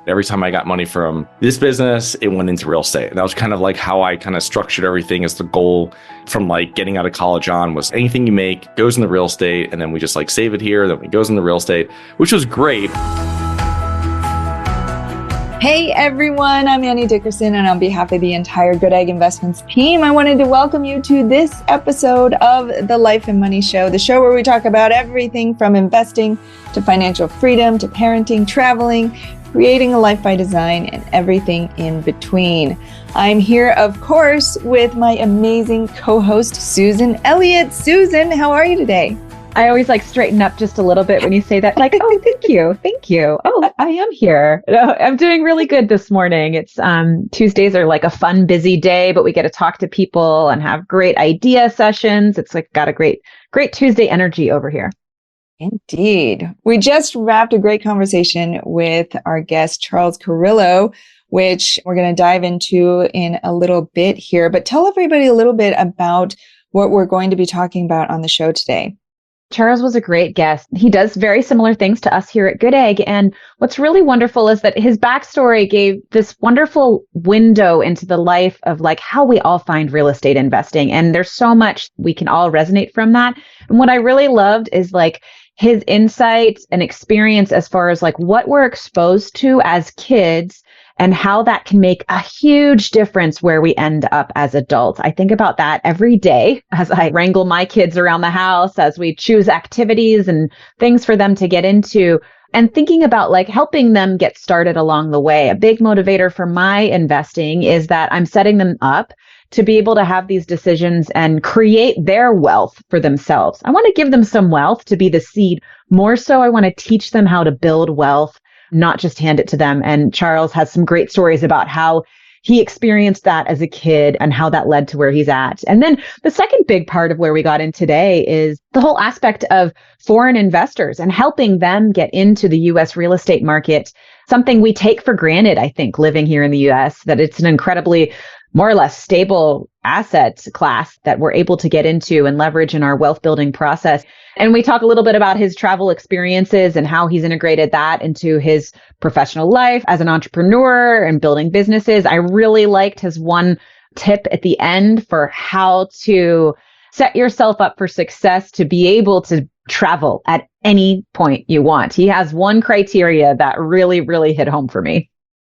Every time I got money from this business, it went into real estate. And that was kind of like how I kind of structured everything as the goal from like getting out of college on was anything you make goes into real estate. And then we just like save it here. Then it goes into real estate, which was great. Hey everyone, I'm Annie Dickerson, and on behalf of the entire Goodegg Investments team, I wanted to welcome you to this episode of the Life and Money Show, the show where we talk about everything from investing to financial freedom to parenting, traveling, creating a life by design, and everything in between. I'm here, of course, with my amazing co-host, Susan Elliott. Susan, how are you today? I always like straighten up just a little bit when you say that, like, oh, thank you. Thank you. Oh, I am here. No, I'm doing really good this morning. It's Tuesdays are like a fun, busy day, but we get to talk to people and have great idea sessions. It's like got a great Tuesday energy over here. Indeed. We just wrapped a great conversation with our guest, Charles Carillo, which we're going to dive into in a little bit here. But tell everybody a little bit about what we're going to be talking about on the show today. Charles was a great guest. He does very similar things to us here at Goodegg. And what's really wonderful is that his backstory gave this wonderful window into the life of like how we all find real estate investing. And there's so much we can all resonate from that. And what I really loved is like his insights and experience as far as like what we're exposed to as kids and how that can make a huge difference where we end up as adults. I think about that every day as I wrangle my kids around the house, as we choose activities and things for them to get into, and thinking about like helping them get started along the way. A big motivator for my investing is that I'm setting them up to be able to have these decisions and create their wealth for themselves. I want to give them some wealth to be the seed. More so, I want to teach them how to build wealth, not just hand it to them. And Charles has some great stories about how he experienced that as a kid and how that led to where he's at. And then the second big part of where we got in today is the whole aspect of foreign investors and helping them get into the U.S. real estate market, something we take for granted, I think, living here in the U.S., that it's an incredibly more or less stable asset class that we're able to get into and leverage in our wealth building process. And we talk a little bit about his travel experiences and how he's integrated that into his professional life as an entrepreneur and building businesses. I really liked his one tip at the end for how to set yourself up for success to be able to travel at any point you want. He has one criteria that really, really hit home for me.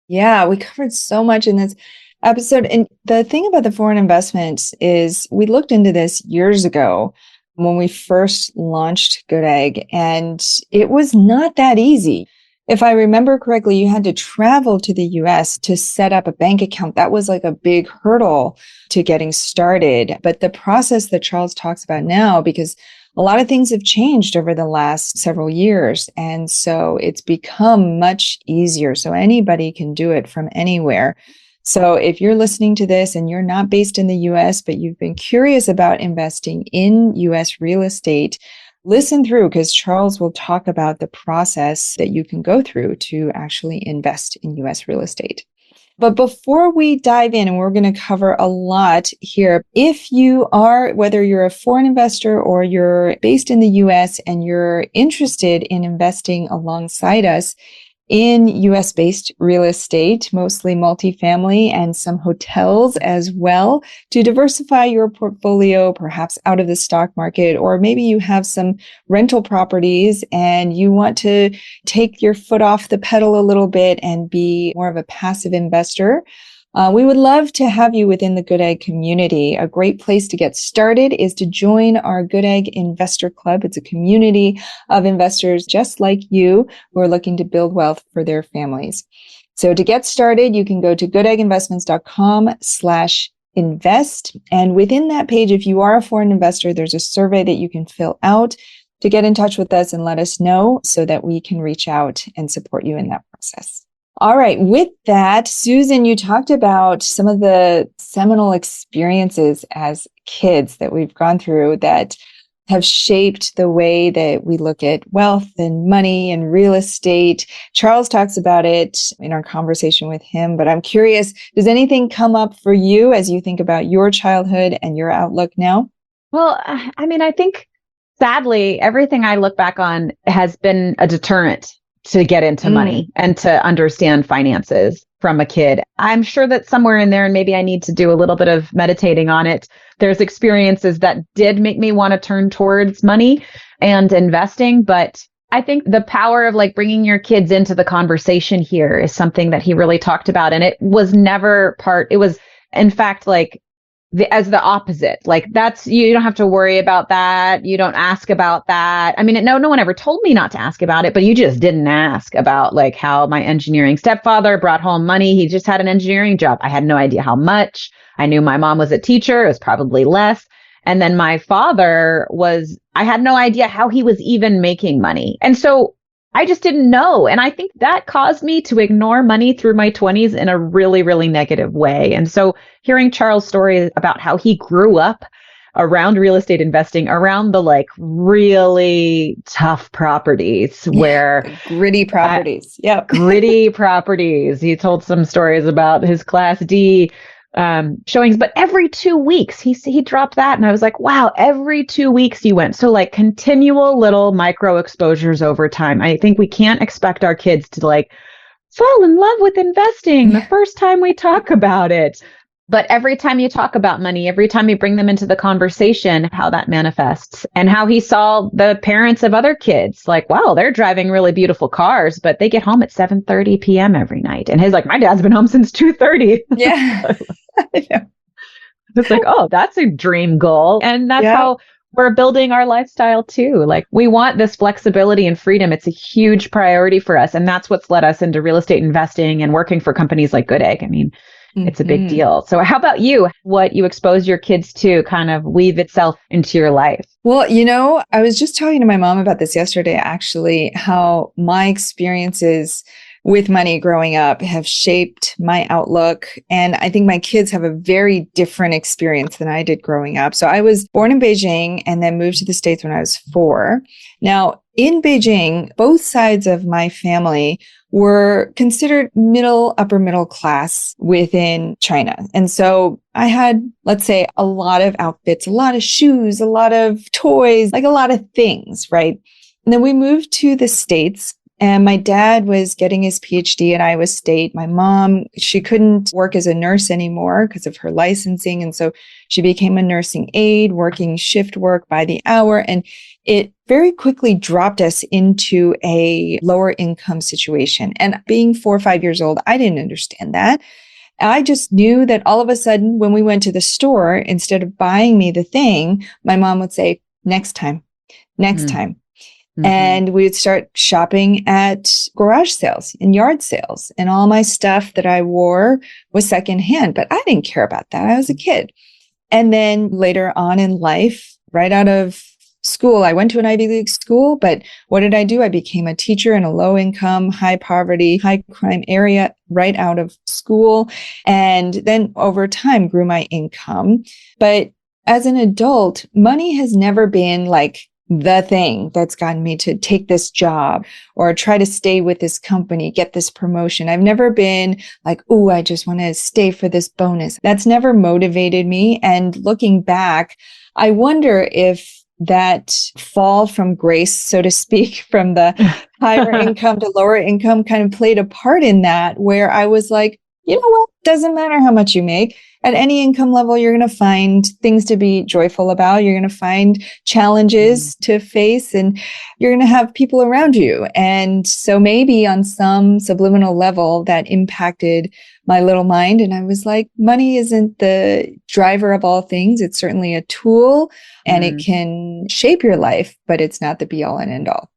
Yeah, we covered so much in this episode. And the thing about the foreign investments is we looked into this years ago when we first launched Goodegg, and it was not that easy. If I remember correctly, you had to travel to the US to set up a bank account. That was like a big hurdle to getting started. But the process that Charles talks about now, because a lot of things have changed over the last several years. And so it's become much easier. So anybody can do it from anywhere. So if you're listening to this and you're not based in the US, but you've been curious about investing in US real estate, listen through because Charles will talk about the process that you can go through to actually invest in US real estate. But before we dive in, and we're going to cover a lot here, if you are, whether you're a foreign investor or you're based in the US and you're interested in investing alongside us in US-based real estate, mostly multifamily and some hotels as well, to diversify your portfolio, perhaps out of the stock market, or maybe you have some rental properties and you want to take your foot off the pedal a little bit and be more of a passive investor. We would love to have you within the Goodegg community. A great place to get started is to join our Goodegg Investor Club. It's a community of investors just like you who are looking to build wealth for their families. So to get started, you can go to goodegginvestments.com/invest. And within that page, if you are a foreign investor, there's a survey that you can fill out to get in touch with us and let us know so that we can reach out and support you in that process. All right. With that, Susan, you talked about some of the seminal experiences as kids that we've gone through that have shaped the way that we look at wealth and money and real estate. Charles talks about it in our conversation with him, but I'm curious, does anything come up for you as you think about your childhood and your outlook now? Well, I mean, I think sadly, everything I look back on has been a deterrent to get into money and to understand finances from a kid. I'm sure that somewhere in there, and maybe I need to do a little bit of meditating on it, there's experiences that did make me want to turn towards money and investing. But I think the power of like bringing your kids into the conversation here is something that he really talked about. And it was never it was in fact like as the opposite. Like that's, you don't have to worry about that. You don't ask about that. I mean, no one ever told me not to ask about it, but you just didn't ask about like how my engineering stepfather brought home money. He just had an engineering job. I had no idea how much. I knew my mom was a teacher. It was probably less. And then my father I had no idea how he was even making money. And so I just didn't know. And I think that caused me to ignore money through my 20s in a really, really negative way. And so hearing Charles' story about how he grew up around real estate investing, around the like really tough properties where gritty properties. Gritty properties. He told some stories about his Class D showings, but every 2 weeks he dropped that. And I was like, wow, every 2 weeks you went. So like continual little micro exposures over time. I think we can't expect our kids to like fall in love with investing the first time we talk about it. But every time you talk about money, every time you bring them into the conversation, how that manifests and how he saw the parents of other kids like, wow, they're driving really beautiful cars, but they get home at 7:30 p.m. every night. And he's like, my dad's been home since 2:30. Yeah. It's like, oh, that's a dream goal. And that's how we're building our lifestyle too. Like we want this flexibility and freedom. It's a huge priority for us. And that's what's led us into real estate investing and working for companies like Goodegg. I mean, it's a big deal. So how about you? What you expose your kids to kind of weave itself into your life? Well, I was just talking to my mom about this yesterday, actually, how my experiences with money growing up have shaped my outlook. And I think my kids have a very different experience than I did growing up. So I was born in Beijing and then moved to the States when I was 4. Now, in Beijing, both sides of my family were considered upper middle class within China. And so I had, let's say, a lot of outfits, a lot of shoes, a lot of toys, like a lot of things, right? And then we moved to the States. And my dad was getting his PhD at Iowa State. My mom, she couldn't work as a nurse anymore because of her licensing. And so she became a nursing aide, working shift work by the hour. And it very quickly dropped us into a lower income situation. And being 4 or 5 years old, I didn't understand that. I just knew that all of a sudden, when we went to the store, instead of buying me the thing, my mom would say, next time, next time. And we would start shopping at garage sales and yard sales. And all my stuff that I wore was secondhand, but I didn't care about that. I was a kid. And then later on in life, right out of school, I went to an Ivy League school, but what did I do? I became a teacher in a low income, high poverty, high crime area right out of school. And then over time grew my income. But as an adult, money has never been like the thing that's gotten me to take this job or try to stay with this company, get this promotion. I've never been like, oh, I just want to stay for this bonus. That's never motivated me. And looking back, I wonder if that fall from grace, so to speak, from the higher income to lower income kind of played a part in that, where I was like, you know what? Doesn't matter how much you make. At any income level, you're going to find things to be joyful about. You're going to find challenges to face, and you're going to have people around you. And so maybe on some subliminal level that impacted my little mind. And I was like, money isn't the driver of all things. It's certainly a tool and it can shape your life, but it's not the be all and end all.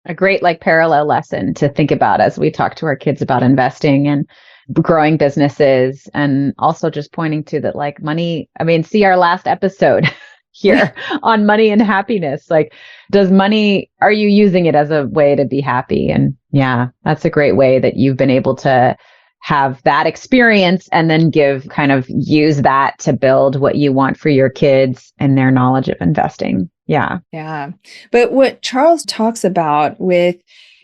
A great like parallel lesson to think about as we talk to our kids about investing and growing businesses, and also just pointing to that like money. I mean, see our last episode here on money and happiness. Like, are you using it as a way to be happy? And yeah, that's a great way that you've been able to have that experience and then use that to build what you want for your kids and their knowledge of investing. Yeah. Yeah. But what Charles talks about with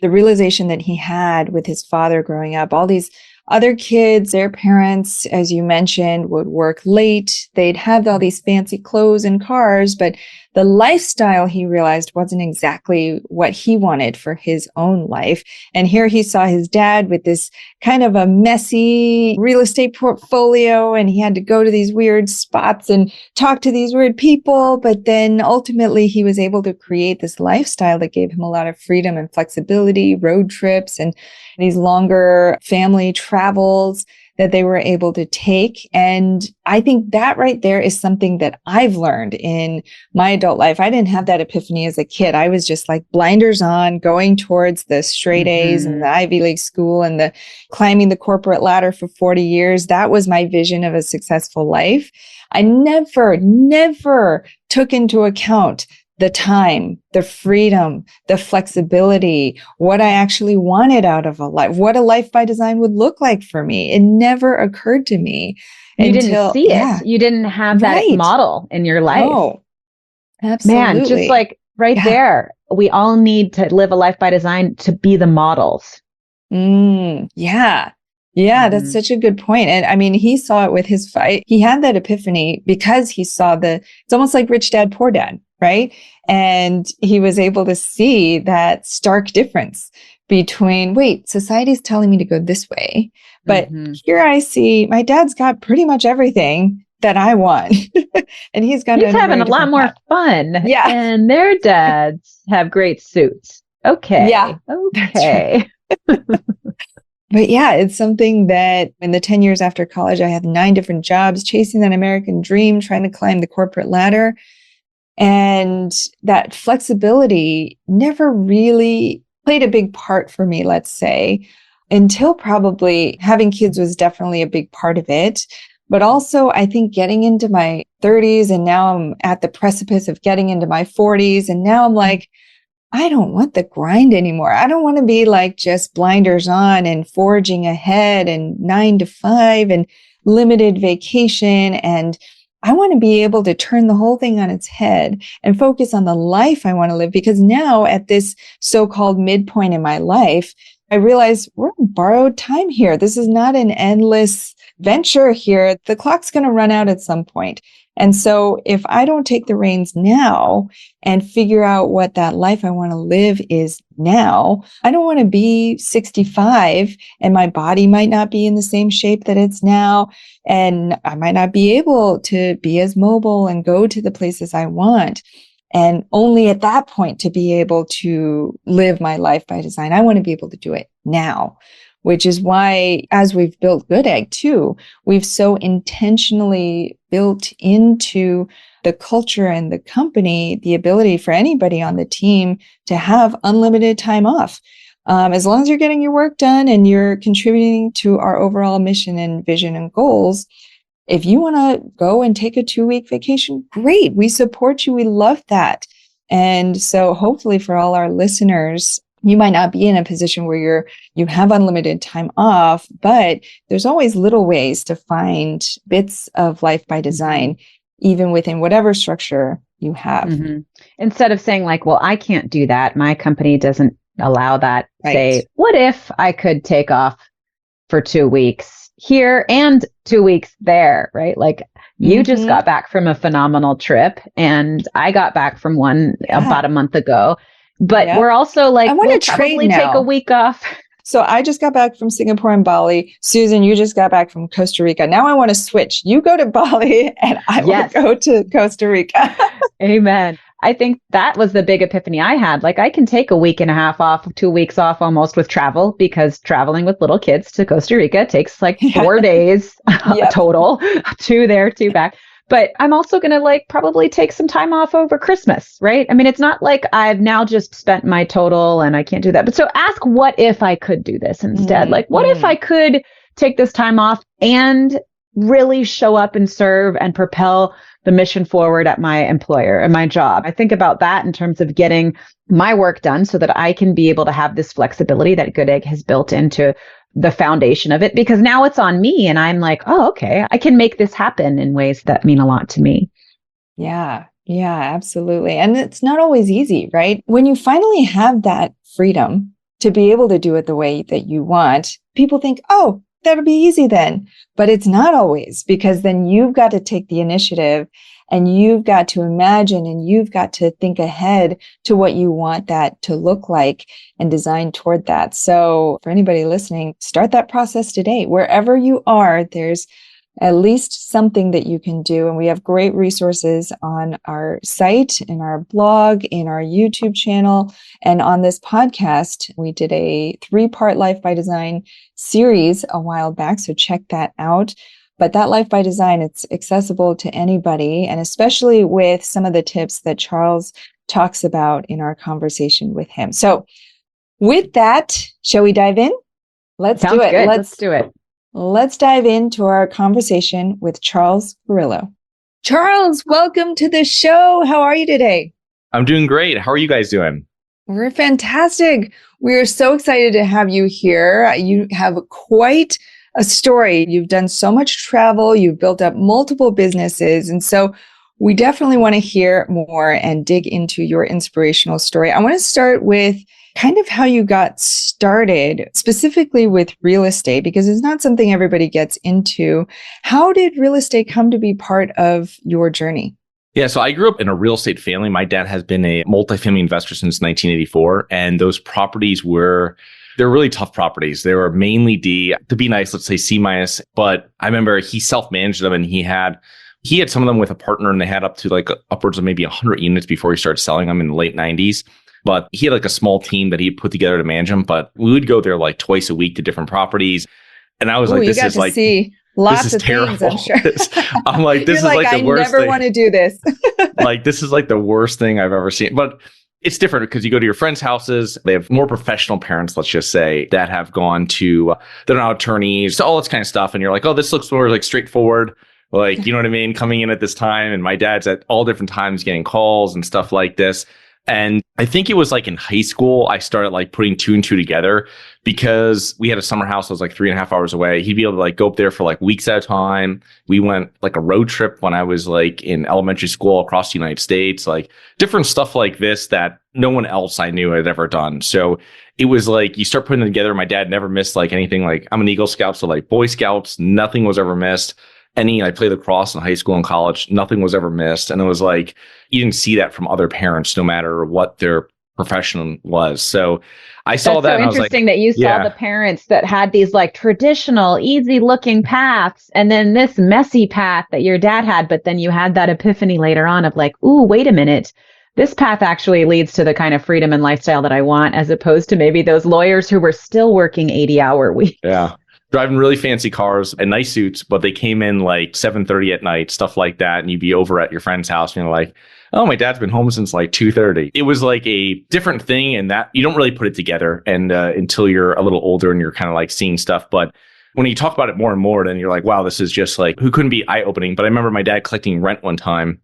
the realization that he had with his father growing up, all these other kids, their parents, as you mentioned, would work late. They'd have all these fancy clothes and cars, but the lifestyle he realized wasn't exactly what he wanted for his own life. And here he saw his dad with this kind of a messy real estate portfolio, and he had to go to these weird spots and talk to these weird people. But then ultimately he was able to create this lifestyle that gave him a lot of freedom and flexibility, road trips and these longer family travels that they were able to take. And I think that right there is something that I've learned in my adult life. I didn't have that epiphany as a kid. I was just like blinders on, going towards the straight A's and the Ivy League school and the climbing the corporate ladder for 40 years. That was my vision of a successful life. I never took into account the time, the freedom, the flexibility, what I actually wanted out of a life, what a life by design would look like for me. It never occurred to me. You didn't see it. You didn't have that model in your life. Oh, absolutely. Man, just like there, we all need to live a life by design to be the models. Yeah, that's such a good point. And I mean, he saw it with his fight. He had that epiphany because he saw it's almost like Rich Dad, Poor Dad, right? And he was able to see that stark difference between, wait, society's telling me to go this way, but here I see my dad's got pretty much everything that I want. And he's having a lot more fun. Yeah. And their dads have great suits. Okay. Yeah. Okay. But yeah, it's something that in the 10 years after college, I had 9 different jobs, chasing that American dream, trying to climb the corporate ladder. And that flexibility never really played a big part for me, let's say, until probably having kids was definitely a big part of it. But also, I think getting into my 30s, and now I'm at the precipice of getting into my 40s. And now I'm like, I don't want the grind anymore. I don't want to be like just blinders on and forging ahead and 9 to 5 and limited vacation. And I want to be able to turn the whole thing on its head and focus on the life I want to live. Because now at this so-called midpoint in my life, I realize we're on borrowed time here. This is not an endless venture here. The clock's going to run out at some point. And so if I don't take the reins now and figure out what that life I want to live is now, I don't want to be 65 and my body might not be in the same shape that it's now. And I might not be able to be as mobile and go to the places I want. And only at that point to be able to live my life by design. I want to be able to do it now, which is why, as we've built Goodegg too, we've so intentionally built into the culture and the company the ability for anybody on the team to have unlimited time off. As long as you're getting your work done and you're contributing to our overall mission and vision and goals, if you want to go and take a 2-week vacation, great. We support you. We love that. And so hopefully for all our listeners, you might not be in a position where you have unlimited time off, but there's always little ways to find bits of life by design, even within whatever structure you have. Instead of saying like, well, I can't do that. My company doesn't allow that. Right. Say, what if I could take off for 2 weeks here and 2 weeks there, right? Like you just got back from a phenomenal trip and I got back from one about a month ago. But we're also like, I want to probably take a week off. So I just got back from Singapore and Bali. Susan, you just got back from Costa Rica. Now I want to switch. You go to Bali and I will go to Costa Rica. Amen. I think that was the big epiphany I had. Like I can take a week and a half off, 2 weeks off almost with travel, because traveling with little kids to Costa Rica takes like 4 days total, 2 there, 2 back. But I'm also going to like probably take some time off over Christmas, right? I mean, it's not like I've now just spent my total and I can't do that. But so ask, what if I could do this instead? Like, what if I could take this time off and really show up and serve and propel the mission forward at my employer and my job? I think about that in terms of getting my work done so that I can be able to have this flexibility that Goodegg has built into the foundation of it, because now it's on me and I'm like, oh, okay, I can make this happen in ways that mean a lot to me. Yeah, absolutely. And it's not always easy, right? When you finally have that freedom to be able to do it the way that you want, people think, oh, that'll be easy then. But it's not always, because then you've got to take the initiative And you've got to imagine and you've got to think ahead to what you want that to look like and design toward that. So for anybody listening, start that process today. Wherever you are, there's at least something that you can do. And we have great resources on our site, in our blog, in our YouTube channel, and on this podcast. We did a 3-part Life by Design series a while back, so check that out. But that Life by Design, it's accessible to anybody, and especially with some of the tips that Charles talks about in our conversation with him. So with that, shall we dive in? Let's do it. Good. Let's do it. Let's dive into our conversation with Charles Carillo. Charles, welcome to the show. How are you today? I'm doing great. How are you guys doing? We're fantastic. We're so excited to have you here. You have quite a story. You've done so much travel. You've built up multiple businesses. And so we definitely want to hear more and dig into your inspirational story. I want to start with kind of how you got started, specifically with real estate, because it's not something everybody gets into. How did real estate come to be part of your journey? Yeah, so I grew up in a real estate family. My dad has been a multifamily investor since 1984, and those properties they're really tough properties. They were mainly D, to be nice, let's say C minus. But I remember he self-managed them, and he had some of them with a partner, and they had up to like upwards of maybe 100 units before he started selling them in the late 90s. But he had like a small team that he put together to manage them. But we would go there like twice a week to different properties. And I was like, this is like, see lots this is of terrible. things, I'm sure. I'm like, this is like the worst thing. I never want to do this. Like, this is like the worst thing I've ever seen. But it's different because you go to your friends' houses. They have more professional parents, let's just say, that have gone to, they're now attorneys, all this kind of stuff. And you're like, oh, this looks more like straightforward. Like, you know what I mean? Coming in at this time. And my dad's at all different times getting calls and stuff like this. And I think it was like in high school, I started like putting 2 and 2 together because we had a summer house that was like 3.5 hours away. He'd be able to like go up there for like weeks at a time. We went like a road trip when I was like in elementary school across the United States, like different stuff like this that no one else I knew had ever done. So it was like you start putting it together. My dad never missed like anything. Like I'm an Eagle Scout, so like Boy Scouts, nothing was ever missed. I played lacrosse in high school and college, nothing was ever missed. And it was like, you didn't see that from other parents, no matter what their profession was. So I saw that. That's so interesting that you saw the parents that had these like traditional, easy looking paths and then this messy path that your dad had. But then you had that epiphany later on of like, ooh, wait a minute. This path actually leads to the kind of freedom and lifestyle that I want, as opposed to maybe those lawyers who were still working 80-hour weeks. Yeah. Driving really fancy cars and nice suits, but they came in like 7:30 at night, stuff like that. And you'd be over at your friend's house and you're like, oh, my dad's been home since like 2:30. It was like a different thing, and that you don't really put it together and until you're a little older and you're kind of like seeing stuff. But when you talk about it more and more, then you're like, wow, this is just like, who couldn't be eye-opening? But I remember my dad collecting rent one time,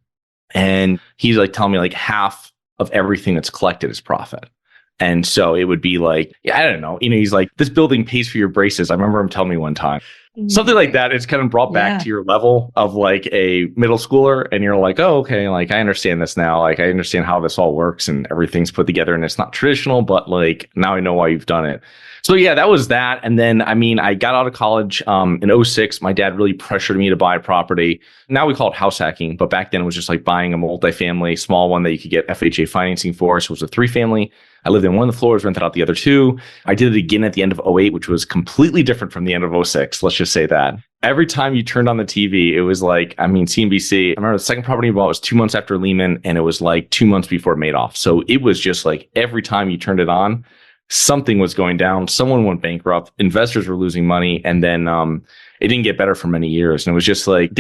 and he's like telling me like half of everything that's collected is profit. And so it would be like, I don't know, he's like, this building pays for your braces. I remember him telling me one time, something like that. It's kind of brought back to your level of like a middle schooler. And you're like, oh, okay. Like, I understand this now. Like, I understand how this all works and everything's put together and it's not traditional, but like, now I know why you've done it. So yeah, that was that. And then, I got out of college in 2006. My dad really pressured me to buy a property. Now we call it house hacking, but back then it was just like buying a multifamily, small one that you could get FHA financing for. So it was a 3-family. I lived in one of the floors, rented out the other 2. I did it again at the end of 2008, which was completely different from the end of 2006. Let's just say that. Every time you turned on the TV, it was like, CNBC. I remember the second property I bought was 2 months after Lehman, and it was like 2 months before it made off. So it was just like every time you turned it on, something was going down. Someone went bankrupt. Investors were losing money. And then it didn't get better for many years. And it was just like,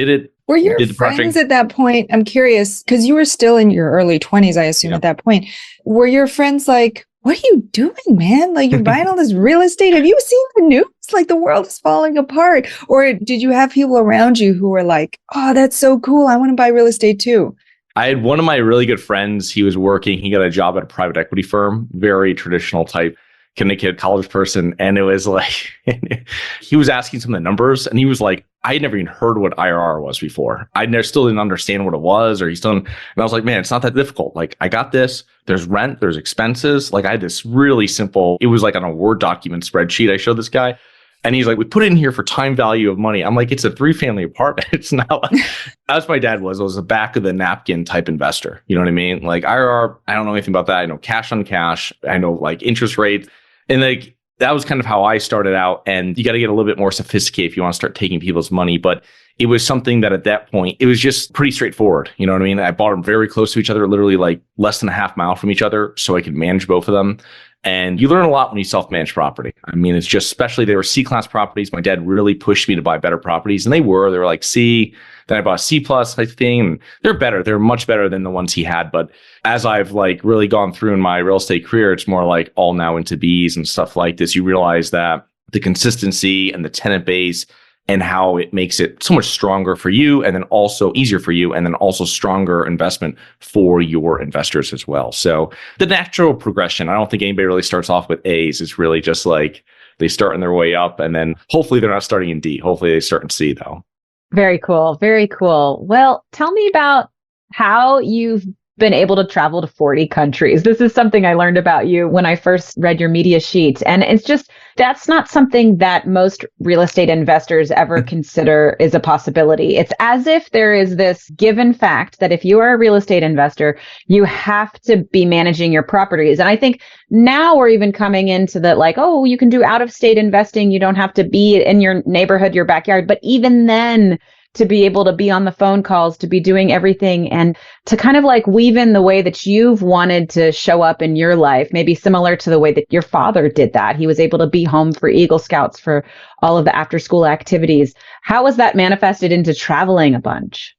were your friends at that point? I'm curious, because you were still in your early 20s, I assume, at that point. Were your friends like, what are you doing, man? Like, you're buying all this real estate. Have you seen the news? Like, the world is falling apart. Or did you have people around you who were like, oh, that's so cool, I want to buy real estate too? I had one of my really good friends. He got a job at a private equity firm, very traditional type Connecticut college person. And it was like, he was asking some of the numbers and he was like, I had never even heard what IRR was before. Still didn't understand what it was, and I was like, man, it's not that difficult. Like, I got this, there's rent, there's expenses. Like, I had this really simple, it was like on a Word document spreadsheet I showed this guy. And he's like, we put it in here for time value of money. I'm like, it's a 3-family apartment. It's not like, as my dad was a back of the napkin type investor. You know what I mean? Like IRR, I don't know anything about that. I know cash on cash. I know like interest rates. And like, that was kind of how I started out. And you got to get a little bit more sophisticated if you want to start taking people's money. But it was something that at that point, it was just pretty straightforward. You know what I mean? I bought them very close to each other, literally like less than a half mile from each other, so I could manage both of them. And you learn a lot when you self-manage property. I mean, it's just, especially they were C-class properties. My dad really pushed me to buy better properties, and they were like C. Then I bought a C+ type thing. And they're better. They're much better than the ones he had. But as I've like really gone through in my real estate career, it's more like all now into Bs and stuff like this. You realize that the consistency and the tenant base and how it makes it so much stronger for you, and then also easier for you, and then also stronger investment for your investors as well. So the natural progression, I don't think anybody really starts off with A's. It's really just like they start on their way up, and then hopefully they're not starting in D. Hopefully they start in C though. Very cool. Very cool. Well, tell me about how you've been able to travel to 40 countries. This is something I learned about you when I first read your media sheet. And it's just, that's not something that most real estate investors ever consider is a possibility. It's as if there is this given fact that if you are a real estate investor, you have to be managing your properties. And I think now we're even coming into the like, oh, you can do out of state investing. You don't have to be in your neighborhood, your backyard. But even then, to be able to be on the phone calls, to be doing everything, and to kind of like weave in the way that you've wanted to show up in your life, maybe similar to the way that your father did that. He was able to be home for Eagle Scouts for all of the after school activities. How was that manifested into traveling a bunch?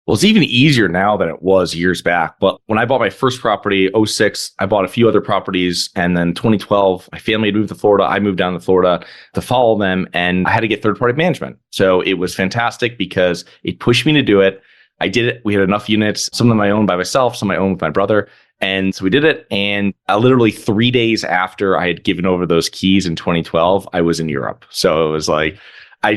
Well, it's even easier now than it was years back. But when I bought my first property, 2006, I bought a few other properties. And then 2012, my family had moved to Florida. I moved down to Florida to follow them. And I had to get third-party management. So it was fantastic because it pushed me to do it. I did it. We had enough units, some of them I owned by myself, some I owned with my brother. And so we did it. And literally 3 days after I had given over those keys in 2012, I was in Europe. So it was like,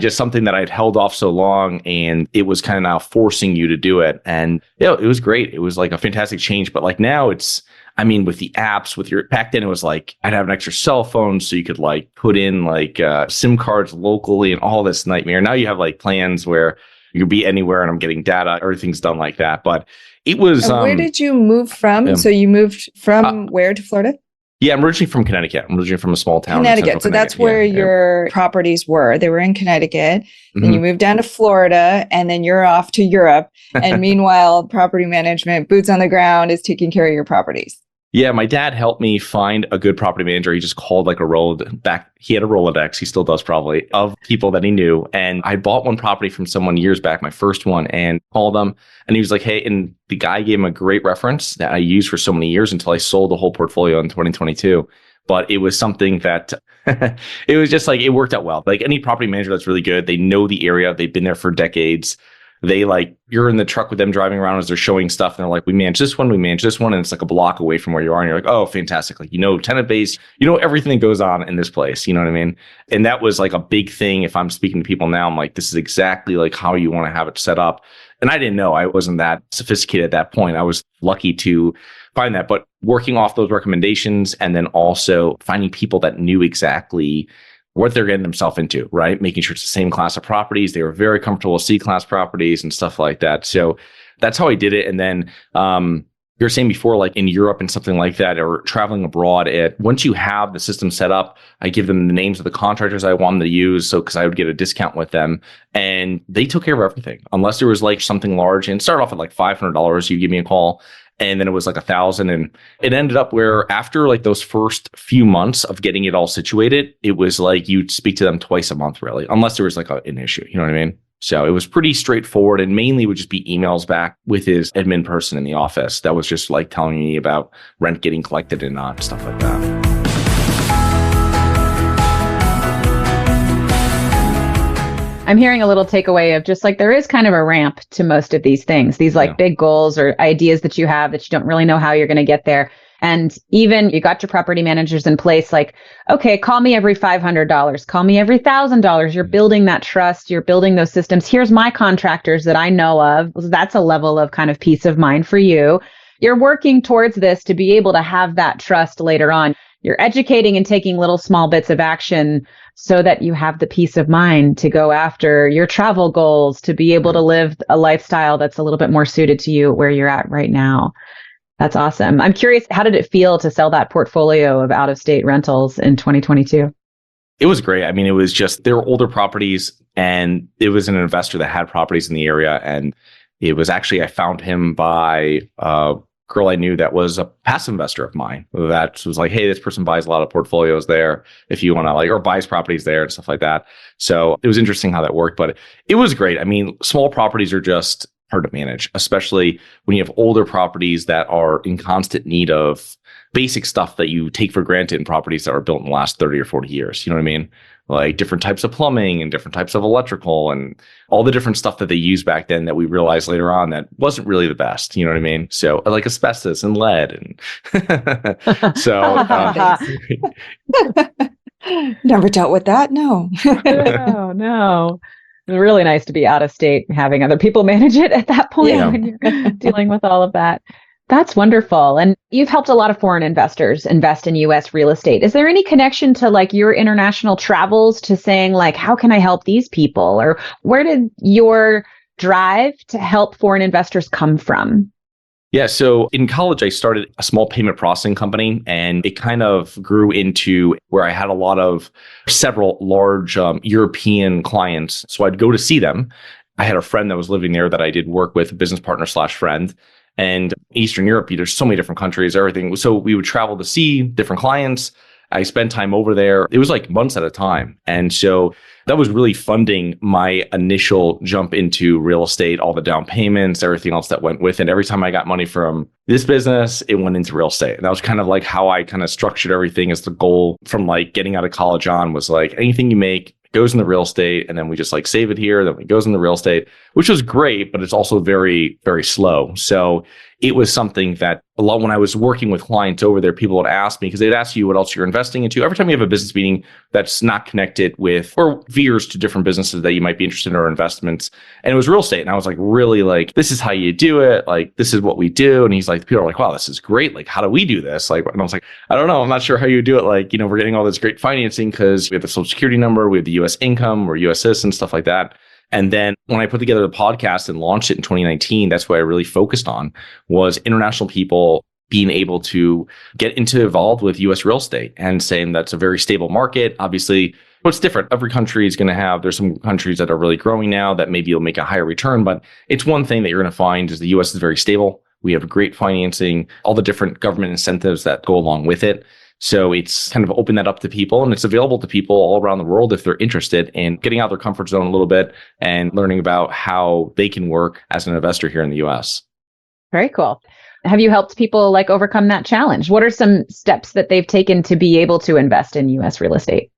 something that I'd held off so long, and it was kind of now forcing you to do it. And it was great. It was like a fantastic change. But like now with the apps, back then it was like, I'd have an extra cell phone so you could like put in like SIM cards locally and all this nightmare. Now you have like plans where you can be anywhere and I'm getting data. Everything's done like that. But it was. And where did you move from? So you moved from where to Florida? Yeah, I'm originally from Connecticut. I'm originally from a small town. Connecticut. So that's where your properties were. They were in Connecticut. Mm-hmm. Then you moved down to Florida, and then you're off to Europe. And meanwhile, property management, boots on the ground, is taking care of your properties. Yeah, my dad helped me find a good property manager. He just called like he had a Rolodex, he still does probably, of people that he knew. And I bought one property from someone years back, my first one, and called him. And he was like, hey, and the guy gave him a great reference that I used for so many years until I sold the whole portfolio in 2022. But it was something that it was just like, it worked out well. Like any property manager that's really good, they know the area, they've been there for decades. They like, you're in the truck with them driving around as they're showing stuff. And they're like, we manage this one. And it's like a block away from where you are. And you're like, oh, fantastic. Like, tenant base, everything that goes on in this place. You know what I mean? And that was like a big thing. If I'm speaking to people now, I'm like, this is exactly like how you want to have it set up. And I didn't know. I wasn't that sophisticated at that point. I was lucky to find that. But working off those recommendations and then also finding people that knew exactly what they're getting themselves into, right? Making sure it's the same class of properties. They were very comfortable with C-class properties and stuff like that. So that's how I did it. And then you were saying before, like in Europe and something like that, or traveling abroad, once you have the system set up, I give them the names of the contractors I want them to use. So, because I would get a discount with them, and they took care of everything. Unless there was like something large, and start off at like $500, you give me a call. And then it was like 1,000. And it ended up where after like those first few months of getting it all situated, it was like you'd speak to them twice a month, really, unless there was like an issue. You know what I mean? So it was pretty straightforward, and mainly would just be emails back with his admin person in the office that was just like telling me about rent getting collected and not, stuff like that. I'm hearing a little takeaway of just like there is kind of a ramp to most of these things, these like big goals or ideas that you have that you don't really know how you're going to get there. And even you got your property managers in place, like, okay, call me every $500, call me every $1,000. You're building that trust. You're building those systems. Here's my contractors that I know of. That's a level of kind of peace of mind for you. You're working towards this to be able to have that trust later on. You're educating and taking little small bits of action so that you have the peace of mind to go after your travel goals, to be able to live a lifestyle that's a little bit more suited to you where you're at right now. That's awesome. I'm curious, how did it feel to sell that portfolio of out-of-state rentals in 2022? It was great. I mean, it was just, they were older properties and it was an investor that had properties in the area. And it was actually, I found him by a girl I knew that was a passive investor of mine that was like, hey, this person buys a lot of portfolios there if you want to or buys properties there and stuff like that. So it was interesting how that worked, but it was great. I mean, small properties are just hard to manage, especially when you have older properties that are in constant need of basic stuff that you take for granted in properties that were built in the last 30 or 40 years. You know what I mean? Like different types of plumbing and different types of electrical and all the different stuff that they used back then that we realized later on that wasn't really the best. You know what I mean? So like asbestos and lead. And so never dealt with that. No. No. It's really nice to be out of state, having other people manage it at that point when you're dealing with all of that. That's wonderful. And you've helped a lot of foreign investors invest in US real estate. Is there any connection to like your international travels to saying like, how can I help these people? Or where did your drive to help foreign investors come from? Yeah. So in college, I started a small payment processing company and it kind of grew into where I had several large European clients. So I'd go to see them. I had a friend that was living there that I did work with, a business partner / friend. And Eastern Europe, there's so many different countries, everything. So we would travel to see different clients. I spent time over there. It was like months at a time. And so that was really funding my initial jump into real estate, all the down payments, everything else that went with it. Every time I got money from this business, it went into real estate. And that was kind of like how I kind of structured everything as the goal from like getting out of college on was like anything you make goes in the real estate, and then we just like save it here, then it goes in the real estate, which was great, but it's also very, very slow. So it was something that a lot when I was working with clients over there, people would ask me because they'd ask you what else you're investing into. Every time you have a business meeting that's not connected with or veers to different businesses that you might be interested in or investments. And it was real estate. And I was like, really like, this is how you do it. Like, this is what we do. And he's like, people are like, wow, this is great. Like, how do we do this? Like, and I was like, I don't know. I'm not sure how you do it. Like, we're getting all this great financing because we have the social security number, we have the US income, we're US citizens, stuff like that. And then when I put together the podcast and launched it in 2019, that's what I really focused on was international people being able to get involved with US real estate and saying that's a very stable market. Obviously, what's different? Every country is going to there's some countries that are really growing now that maybe you'll make a higher return, but it's one thing that you're going to find is the US is very stable. We have great financing, all the different government incentives that go along with it. So it's kind of opened that up to people and it's available to people all around the world if they're interested in getting out of their comfort zone a little bit and learning about how they can work as an investor here in the US. Very cool. Have you helped people like overcome that challenge? What are some steps that they've taken to be able to invest in US real estate?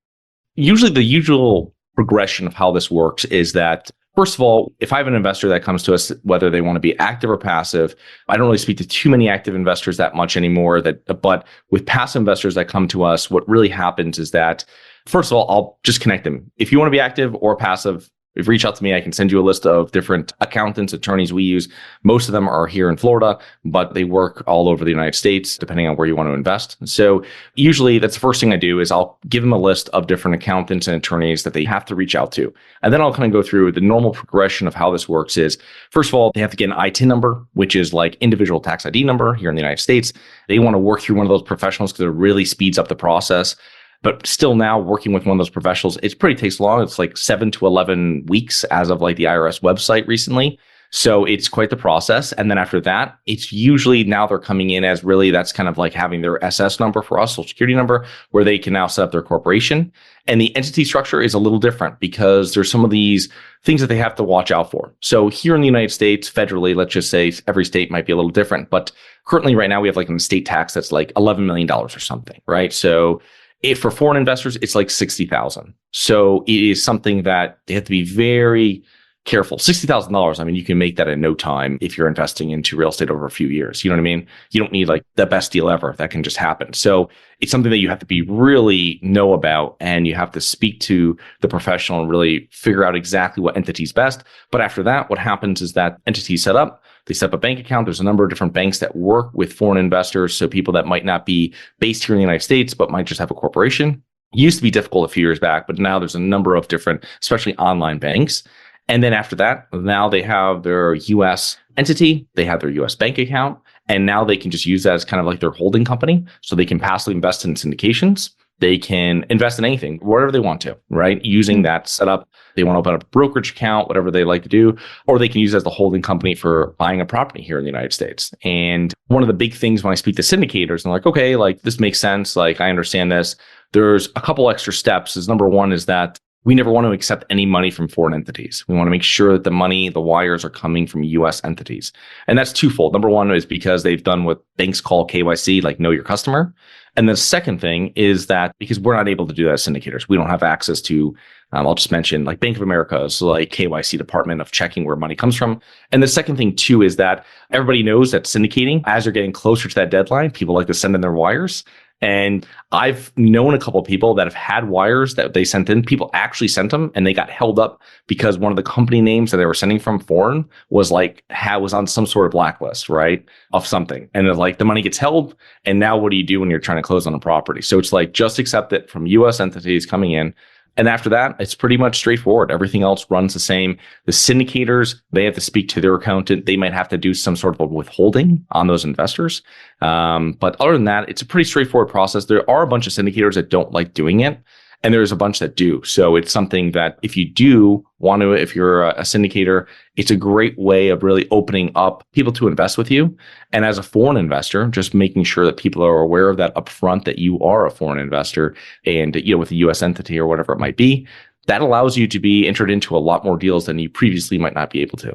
Usually the usual progression of how this works is that first of all, if I have an investor that comes to us, whether they want to be active or passive, I don't really speak to too many active investors that much anymore. But with passive investors that come to us, what really happens is that, first of all, I'll just connect them. If you want to be active or passive, if you reach out to me, I can send you a list of different accountants, attorneys we use. Most of them are here in Florida, but they work all over the United States, depending on where you want to invest. So usually that's the first thing I do is I'll give them a list of different accountants and attorneys that they have to reach out to. And then I'll kind of go through the normal progression of how this works is, first of all, they have to get an ITIN number, which is like individual tax ID number here in the United States. They want to work through one of those professionals because it really speeds up the process. But still now working with one of those professionals, it pretty takes long. It's like 7 to 11 weeks as of like the IRS website recently. So it's quite the process. And then after that, it's usually now they're coming in as really that's kind of like having their SS number for us, social security number, where they can now set up their corporation. And the entity structure is a little different because there's some of these things that they have to watch out for. So here in the United States, federally, let's just say every state might be a little different. But currently right now we have like an estate tax that's like $11 million or something, right? So if for foreign investors, it's like 60,000. So it is something that they have to be very careful. $60,000. I mean, you can make that in no time if you're investing into real estate over a few years. You know what I mean? You don't need like the best deal ever. That can just happen. So it's something that you have to be really know about and you have to speak to the professional and really figure out exactly what entity's best. But after that, what happens is that entity's set up. They set up a bank account. There's a number of different banks that work with foreign investors. So people that might not be based here in the United States, but might just have a corporation. It used to be difficult a few years back, but now there's a number of different, especially online banks. And then after that, now they have their US entity, they have their US bank account, and now they can just use that as kind of like their holding company. So they can passively invest in syndications. They can invest in anything, whatever they want to, right? Using that setup, they want to open up a brokerage account, whatever they like to do, or they can use it as the holding company for buying a property here in the United States. And one of the big things when I speak to syndicators, I'm like, okay, like this makes sense. Like I understand this. There's a couple extra steps. Number one is that we never want to accept any money from foreign entities. We want to make sure that the money, the wires are coming from US entities. And that's twofold. Number one is because they've done what banks call KYC, like know your customer. And the second thing is that because we're not able to do that as syndicators, we don't have access to, I'll just mention like Bank of America's like KYC department of checking where money comes from. And the second thing too is that everybody knows that syndicating, as you're getting closer to that deadline, people like to send in their wires. And I've known a couple of people that have had wires that they sent in. People actually sent them and they got held up because one of the company names that they were sending from foreign was like, was on some sort of blacklist, right? Of something. And it's like the money gets held. And now what do you do when you're trying to close on a property? So it's like, just accept it from US entities coming in. And after that, it's pretty much straightforward. Everything else runs the same. The syndicators, they have to speak to their accountant. They might have to do some sort of withholding on those investors. But other than that, it's a pretty straightforward process. There are a bunch of syndicators that don't like doing it, and there's a bunch that do. So it's something that if you do want to, if you're a syndicator, it's a great way of really opening up people to invest with you. And as a foreign investor, just making sure that people are aware of that upfront, that you are a foreign investor and, with a US entity or whatever it might be, that allows you to be entered into a lot more deals than you previously might not be able to.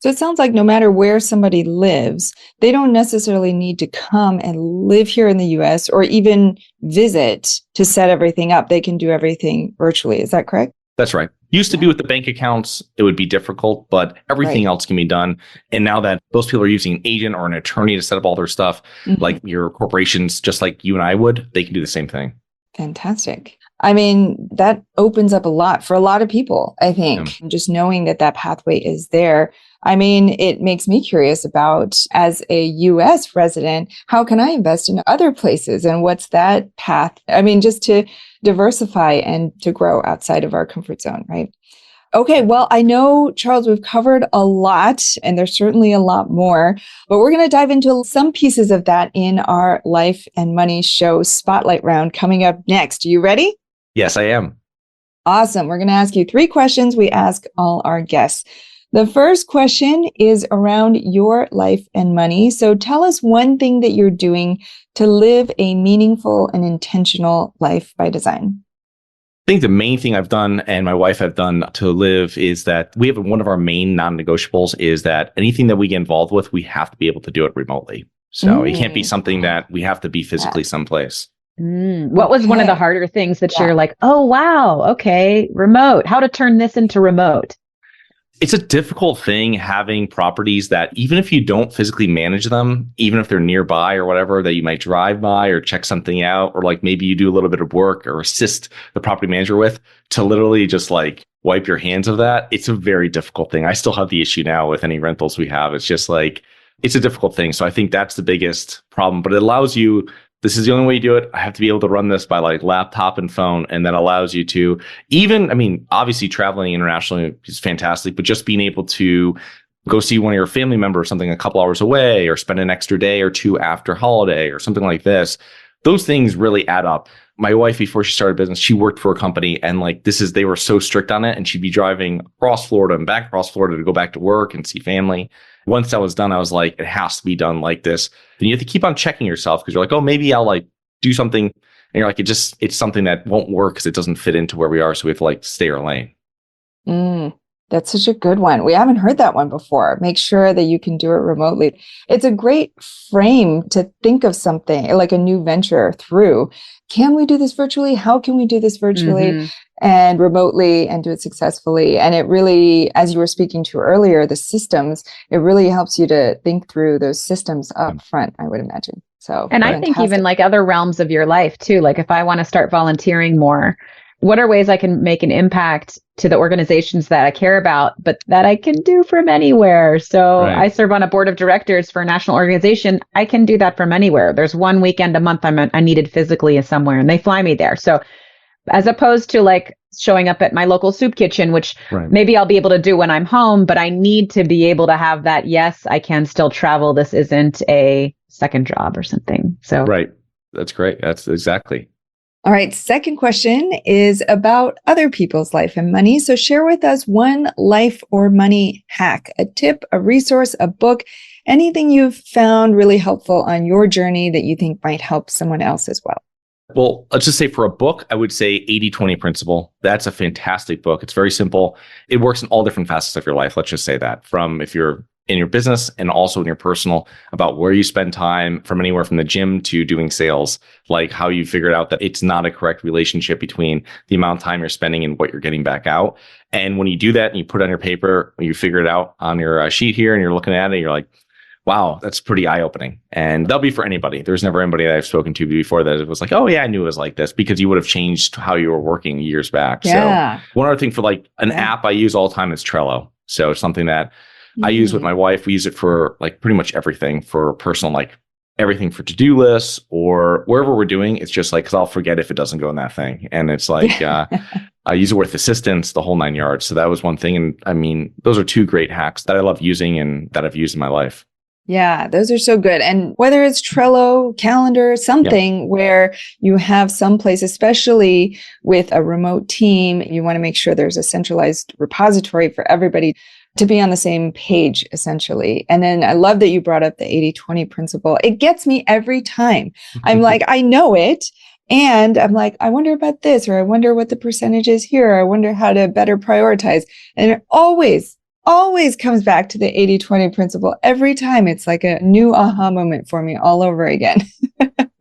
So it sounds like no matter where somebody lives, they don't necessarily need to come and live here in the US or even visit to set everything up. They can do everything virtually. Is that correct? That's right. Used to be with the bank accounts, it would be difficult, but everything else can be done. And now that those people are using an agent or an attorney to set up all their stuff, like your corporations, just like you and I would, they can do the same thing. Fantastic. I mean, that opens up a lot for a lot of people, I think, just knowing that that pathway is there. I mean, it makes me curious about, as a US resident, how can I invest in other places and what's that path? I mean, just to diversify and to grow outside of our comfort zone, right? Okay, well, I know, Charles, we've covered a lot, and there's certainly a lot more, but we're going to dive into some pieces of that in our Life and Money Show Spotlight Round coming up next. Are you ready? Yes, I am. Awesome. We're going to ask you 3 questions we ask all our guests. The first question is around your life and money. So tell us one thing that you're doing to live a meaningful and intentional life by design. I think the main thing I've done and my wife have done to live is that we have one of our main non-negotiables is that anything that we get involved with, we have to be able to do it remotely. So it can't be something that we have to be physically someplace. What was one of the harder things that you're like, oh, wow, okay, remote, how to turn this into remote? It's a difficult thing having properties that even if you don't physically manage them, even if they're nearby or whatever, that you might drive by or check something out, or like maybe you do a little bit of work or assist the property manager with, to literally just like wipe your hands of that. It's a very difficult thing. I still have the issue now with any rentals we have. It's just like, it's a difficult thing. So I think that's the biggest problem, but it allows you, this is the only way you do it. I have to be able to run this by like laptop and phone. And that allows you to even, I mean, obviously traveling internationally is fantastic, but just being able to go see one of your family members or something a couple hours away, or spend an extra day or two after holiday or something like this, those things really add up. My wife, before she started business, she worked for a company, and like they were so strict on it, and she'd be driving across Florida and back across Florida to go back to work and see family. Once that was done, I was like, it has to be done like this. Then you have to keep on checking yourself, because you're like, oh, maybe I'll like do something. And you're like, it's something that won't work because it doesn't fit into where we are. So we have to like stay our lane. That's such a good one. We haven't heard that one before. Make sure that you can do it remotely. It's a great frame to think of something like a new venture through. Can we do this virtually? How can we do this virtually and remotely and do it successfully? And it really, as you were speaking to earlier, the systems, it really helps you to think through those systems up front, I would imagine. So, and I think even like other realms of your life too, like if I want to start volunteering more, what are ways I can make an impact to the organizations that I care about, but that I can do from anywhere. So Right. I serve on a board of directors for a national organization. I can do that from anywhere. There's one weekend a month I needed physically somewhere, and they fly me there. So as opposed to like showing up at my local soup kitchen, which Right. maybe I'll be able to do when I'm home, but I need to be able to have that. Yes, I can still travel. This isn't a second job or something. So Right. That's great. That's exactly. All right. Second question is about other people's life and money. So share with us one life or money hack, a tip, a resource, a book, anything you've found really helpful on your journey that you think might help someone else as well. Well, let's just say for a book, I would say 80/20 principle. That's a fantastic book. It's very simple. It works in all different facets of your life. Let's just say that, from if you're in your business and also in your personal, about where you spend time, from anywhere from the gym to doing sales, like how you figured out that it's not a correct relationship between the amount of time you're spending and what you're getting back out. And when you do that and you put it on your paper, you figure it out on your sheet here and you're looking at it, you're like, wow, that's pretty eye-opening. And that'll be for anybody. There's never anybody that I've spoken to before that it was like, oh yeah, I knew it was like this, because you would have changed how you were working years back. Yeah. So one other thing for like an app I use all the time is Trello. So it's something that I use with my wife. We use it for like pretty much everything for personal, like everything for to-do lists or wherever we're doing. It's just like, because I'll forget if it doesn't go in that thing. And it's like, I use it with assistants, the whole 9 yards. So that was one thing. And I mean, those are two great hacks that I love using and that I've used in my life. Yeah, those are so good. And whether it's Trello, calendar, something where you have some place, especially with a remote team, you want to make sure there's a centralized repository for everybody to be on the same page, essentially. And then I love that you brought up the 80/20 principle. It gets me every time. I'm like, I know it. And I'm like, I wonder about this, or I wonder what the percentage is here. Or I wonder how to better prioritize. And it always comes back to the 80/20 principle. Every time it's like a new aha moment for me all over again.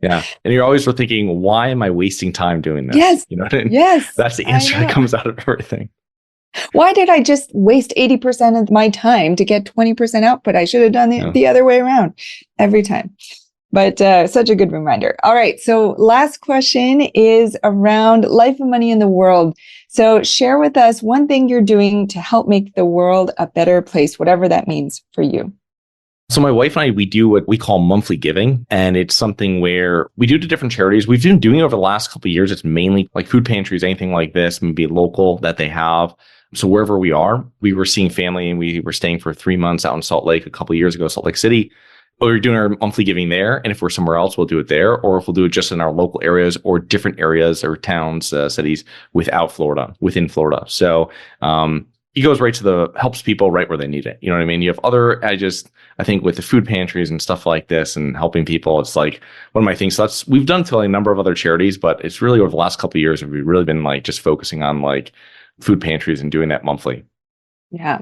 Yeah. And you're always thinking, why am I wasting time doing this? Yes. You know what I mean? Yes. That's the answer that comes out of everything. Why did I just waste 80% of my time to get 20% output? I should have done the other way around every time. But such a good reminder. All right. So last question is around life and money in the world. So share with us one thing you're doing to help make the world a better place, whatever that means for you. So my wife and I, we do what we call monthly giving. And it's something where we do to different charities. We've been doing it over the last couple of years. It's mainly like food pantries, anything like this, maybe local that they have. So wherever we are, we were seeing family and we were staying for 3 months out in Salt Lake a couple of years ago, Salt Lake City. We're doing our monthly giving there. And if we're somewhere else, we'll do it there. Or if we'll do it just in our local areas or different areas or towns, cities within Florida. So it goes right to helps people right where they need it. You know what I mean? You have I think with the food pantries and stuff like this and helping people, it's like one of my things. So we've done to a number of other charities, but it's really over the last couple of years, we've really been like just focusing on like food pantries and doing that monthly. Yeah.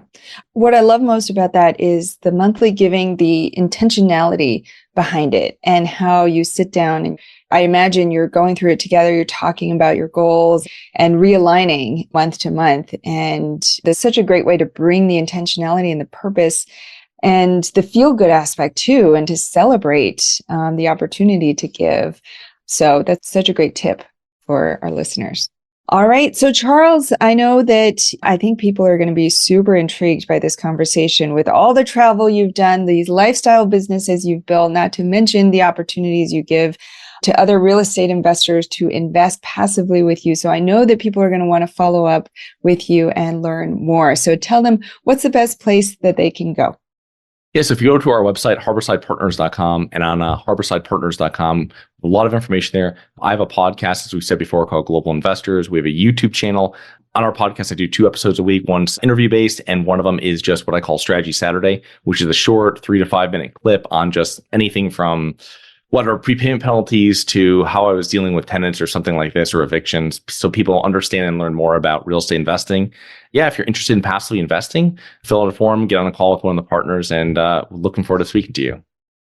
What I love most about that is the monthly giving, the intentionality behind it and how you sit down. And I imagine you're going through it together. You're talking about your goals and realigning month to month. And there's such a great way to bring the intentionality and the purpose and the feel good aspect too, and to celebrate the opportunity to give. So that's such a great tip for our listeners. All right. So Charles, I know that I think people are going to be super intrigued by this conversation with all the travel you've done, these lifestyle businesses you've built, not to mention the opportunities you give to other real estate investors to invest passively with you. So I know that people are going to want to follow up with you and learn more. So tell them, what's the best place that they can go? Yes, if you go to our website, harborsidepartners.com, and on harborsidepartners.com, a lot of information there. I have a podcast, as we said before, called Global Investors. We have a YouTube channel. On our podcast, I do 2 episodes a week. One's interview-based, and one of them is just what I call Strategy Saturday, which is a short 3 to 5 minute clip on just anything from what are prepayment penalties to how I was dealing with tenants or something like this, or evictions, so people understand and learn more about real estate investing. Yeah, if you're interested in passively investing, fill out a form, get on a call with one of the partners, and looking forward to speaking to you.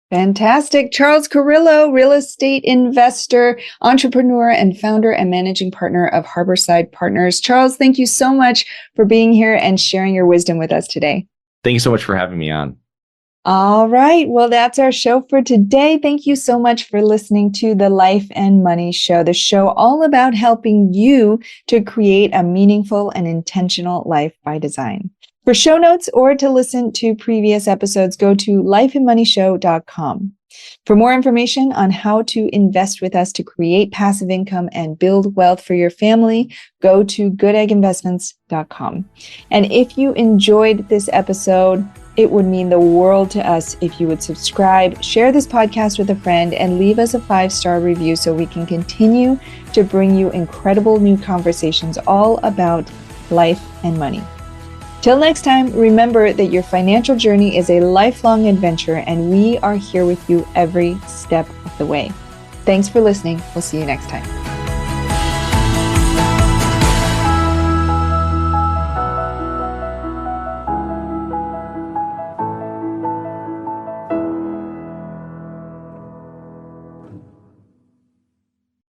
Fantastic. Charles Carillo, real estate investor, entrepreneur, and founder and managing partner of Harborside Partners. Charles, thank you so much for being here and sharing your wisdom with us today. Thank you so much for having me on. All right. Well, that's our show for today. Thank you so much for listening to the Life and Money Show, the show all about helping you to create a meaningful and intentional life by design. For show notes or to listen to previous episodes, go to lifeandmoneyshow.com. For more information on how to invest with us to create passive income and build wealth for your family, go to goodegginvestments.com. And if you enjoyed this episode, it would mean the world to us if you would subscribe, share this podcast with a friend, and leave us a 5-star review so we can continue to bring you incredible new conversations all about life and money. Till next time, remember that your financial journey is a lifelong adventure, and we are here with you every step of the way. Thanks for listening. We'll see you next time.